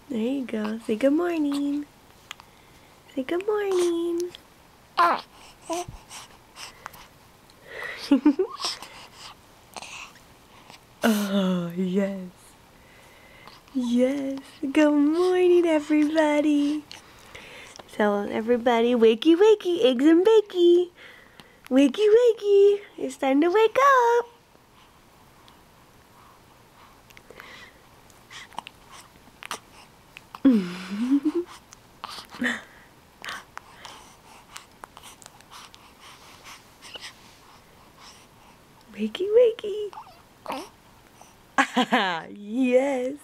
There you go. Say good morning. Say good morning. Oh, yes. Yes. Good morning, everybody. Tell everybody, wakey, wakey, eggs and bakey. Wakey, wakey. It's time to wake up. Wakey, wakey. Yes.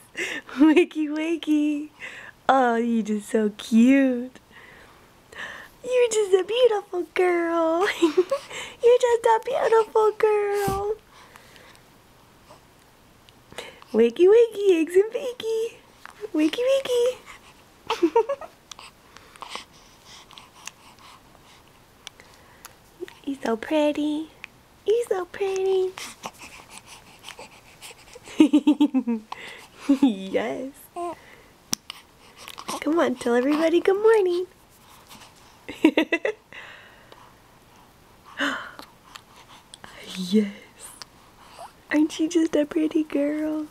Wakey, wakey. Oh, you're just so cute. You're just a beautiful girl. You're just a beautiful girl. Wakey, wakey, eggs and bakey. Wakey, wakey. You're so pretty. You're so pretty. Yes. Come on, tell everybody good morning. Yes. Aren't you just a pretty girl?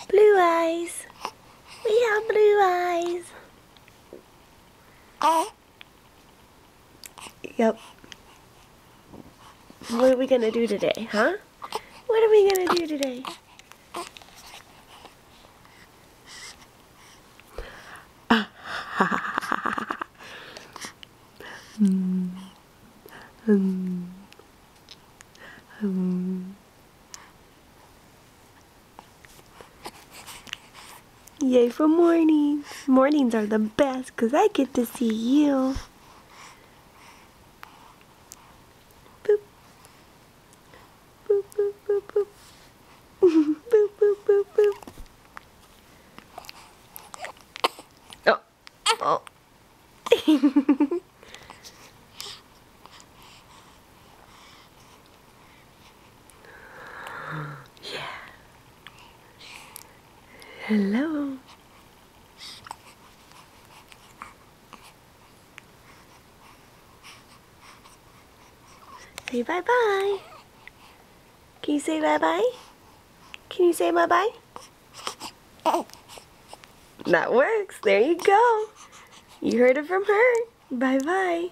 Blue eyes. We have blue eyes. Yep. What are we gonna do today, huh? What are we gonna do today? Yay for mornings. Mornings are the best because I get to see you. Boop. Boop, boop, boop, boop. Boop, boop, boop, boop. Oh. Oh. Yeah. Hello. Say bye-bye. Can you say bye-bye? Can you say bye-bye? That works. There you go. You heard it from her. Bye-bye.